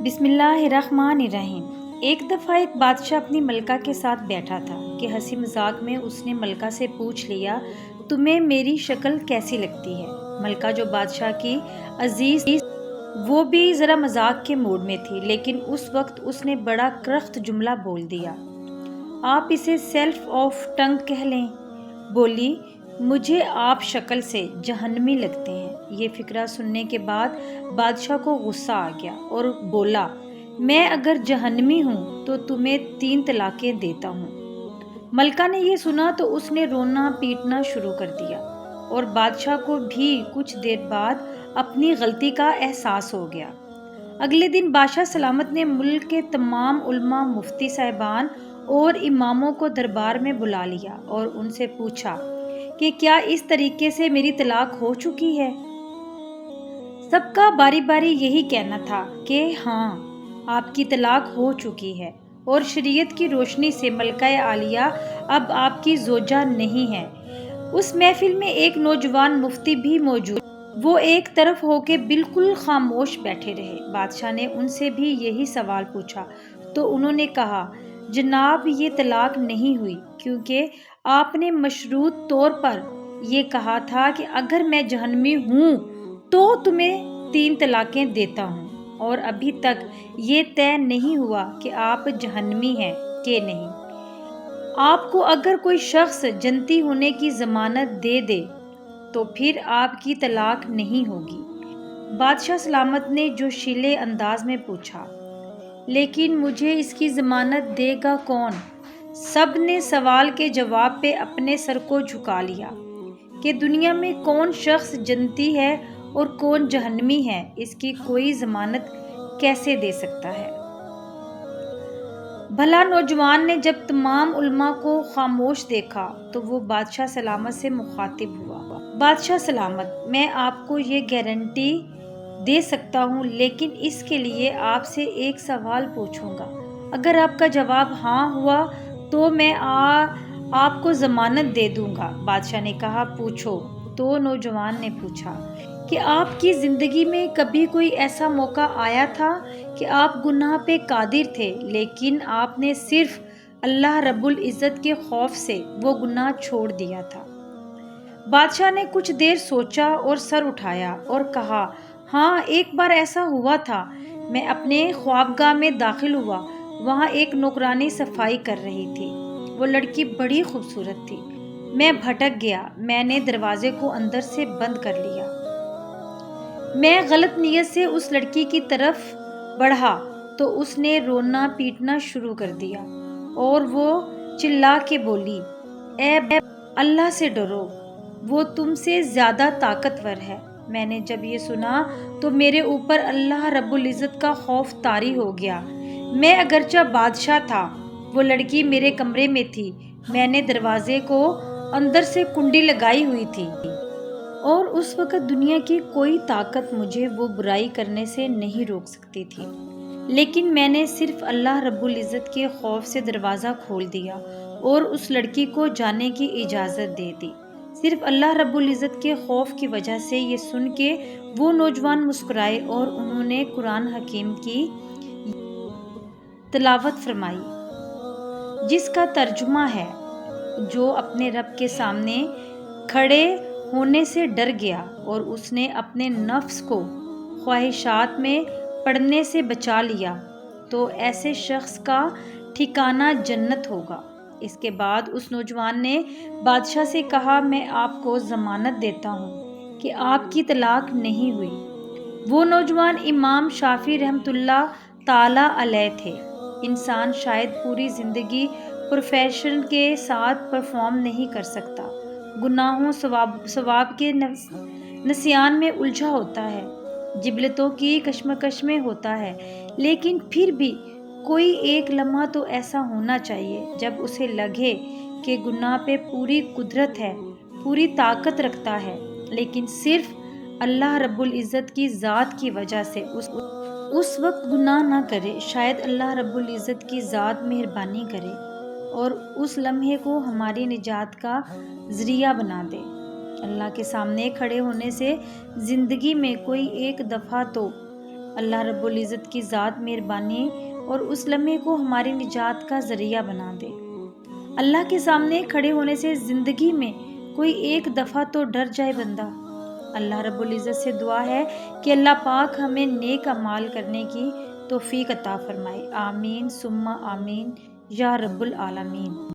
بسم اللہ الرحمن الرحیم۔ ایک دفعہ ایک بادشاہ اپنی ملکہ کے ساتھ بیٹھا تھا کہ ہنسی مذاق میں اس نے ملکہ سے پوچھ لیا، تمہیں میری شکل کیسی لگتی ہے؟ ملکہ جو بادشاہ کی عزیز تھی وہ بھی ذرا مذاق کے موڈ میں تھی، لیکن اس وقت اس نے بڑا کرخت جملہ بول دیا۔ آپ اسے سیلف آف ٹنگ کہہ لیں۔ بولی، مجھے آپ شکل سے جہنمی لگتے ہیں۔ یہ فقرہ سننے کے بعد بادشاہ کو غصہ آ گیا اور بولا، میں اگر جہنمی ہوں تو تمہیں 3 طلاقیں دیتا ہوں۔ ملکہ نے یہ سنا تو اس نے رونا پیٹنا شروع کر دیا، اور بادشاہ کو بھی کچھ دیر بعد اپنی غلطی کا احساس ہو گیا۔ اگلے دن بادشاہ سلامت نے ملک کے تمام علماء، مفتی صاحبان اور اماموں کو دربار میں بلا لیا اور ان سے پوچھا کہ کیا اس طریقے سے میری طلاق ہو چکی ہے؟ سب کا باری باری یہی کہنا تھا کہ ہاں، آپ کی طلاق ہو چکی ہے، اور شریعت کی روشنی سے ملکہ عالیہ اب آپ کی زوجہ نہیں ہے۔ اس محفل میں ایک نوجوان مفتی بھی موجود، وہ ایک طرف ہو کے بالکل خاموش بیٹھے رہے۔ بادشاہ نے ان سے بھی یہی سوال پوچھا تو انہوں نے کہا، جناب یہ طلاق نہیں ہوئی، کیونکہ آپ نے مشروط طور پر یہ کہا تھا کہ اگر میں جہنمی ہوں تو تمہیں 3 طلاقیں دیتا ہوں، اور ابھی تک یہ طے نہیں ہوا کہ آپ جہنمی ہیں کہ نہیں۔ آپ کو اگر کوئی شخص جنتی ہونے کی ضمانت دے دے تو پھر آپ کی طلاق نہیں ہوگی۔ بادشاہ سلامت نے جوشیلے انداز میں پوچھا، لیکن مجھے اس کی ضمانت دے گا کون؟ سب نے سوال کے جواب پہ اپنے سر کو جھکا لیا کہ دنیا میں کون شخص جنتی ہے اور کون جہنمی ہے، اس کی کوئی ضمانت کیسے دے سکتا ہے؟ بھلا نوجوان نے جب تمام علماء کو خاموش دیکھا تو وہ بادشاہ سلامت سے مخاطب ہوا۔ بادشاہ سلامت، میں آپ کو یہ گارنٹی دے سکتا ہوں، لیکن اس کے لیے آپ سے ایک سوال پوچھوں گا۔ اگر آپ کا جواب ہاں ہوا تو میں آپ کو ضمانت دے دوں گا۔ بادشاہ نے کہا، پوچھو۔ تو نوجوان نے پوچھا کہ آپ کی زندگی میں کبھی کوئی ایسا موقع آیا تھا کہ آپ گناہ پہ قادر تھے، لیکن آپ نے صرف اللہ رب العزت کے خوف سے وہ گناہ چھوڑ دیا تھا؟ بادشاہ نے کچھ دیر سوچا اور سر اٹھایا اور کہا، ہاں، ایک بار ایسا ہوا تھا۔ میں اپنے خوابگاہ میں داخل ہوا، وہاں ایک نوکرانی صفائی کر رہی تھی۔ وہ لڑکی بڑی خوبصورت تھی۔ میں بھٹک گیا، میں نے دروازے کو اندر سے بند کر لیا۔ میں غلط نیت سے اس لڑکی کی طرف بڑھا تو اس نے رونا پیٹنا شروع کر دیا، اور وہ چلا کے بولی، اے اللہ سے ڈرو، وہ تم سے زیادہ طاقتور ہے۔ میں نے جب یہ سنا تو میرے اوپر اللہ رب العزت کا خوف طاری ہو گیا۔ میں اگرچہ بادشاہ تھا، وہ لڑکی میرے کمرے میں تھی، میں نے دروازے کو اندر سے کنڈی لگائی ہوئی تھی، اور اس وقت دنیا کی کوئی طاقت مجھے وہ برائی کرنے سے نہیں روک سکتی تھی، لیکن میں نے صرف اللہ رب العزت کے خوف سے دروازہ کھول دیا اور اس لڑکی کو جانے کی اجازت دے دی، صرف اللہ رب العزت کے خوف کی وجہ سے۔ یہ سن کے وہ نوجوان مسکرائے اور انہوں نے قرآن حکیم کی تلاوت فرمائی، جس کا ترجمہ ہے، جو اپنے رب کے سامنے کھڑے ہونے سے ڈر گیا اور اس نے اپنے نفس کو خواہشات میں پڑنے سے بچا لیا، تو ایسے شخص کا ٹھکانہ جنت ہوگا۔ اس کے بعد اس نوجوان نے بادشاہ سے کہا، میں آپ کو ضمانت دیتا ہوں کہ آپ کی طلاق نہیں ہوئی۔ وہ نوجوان امام شافعی رحمۃ اللہ تعالی علیہ تھے۔ انسان شاید پوری زندگی پروفیشن کے ساتھ پرفارم نہیں کر سکتا، گناہوں ثواب کے نسیان میں الجھا ہوتا ہے، جبلتوں کی کشمکش میں ہوتا ہے، لیکن پھر بھی کوئی ایک لمحہ تو ایسا ہونا چاہیے جب اسے لگے کہ گناہ پہ پوری قدرت ہے، پوری طاقت رکھتا ہے، لیکن صرف اللہ رب العزت کی ذات کی وجہ سے اس وقت گناہ نہ کرے۔ شاید اللہ رب العزت کی ذات مہربانی کرے اور اس لمحے کو ہماری نجات کا ذریعہ بنا دے۔ اللہ کے سامنے کھڑے ہونے سے زندگی میں کوئی ایک دفعہ تو اللہ رب العزت کی ذات مہربانی اور اس لمحے کو ہماری نجات کا ذریعہ بنا دے۔ اللہ کے سامنے کھڑے ہونے سے زندگی میں کوئی ایک دفعہ تو ڈر جائے بندہ۔ اللہ رب العزت سے دعا ہے کہ اللہ پاک ہمیں نیک اعمال کرنے کی توفیق عطا فرمائے۔ آمین ثم آمین یا رب العالمین۔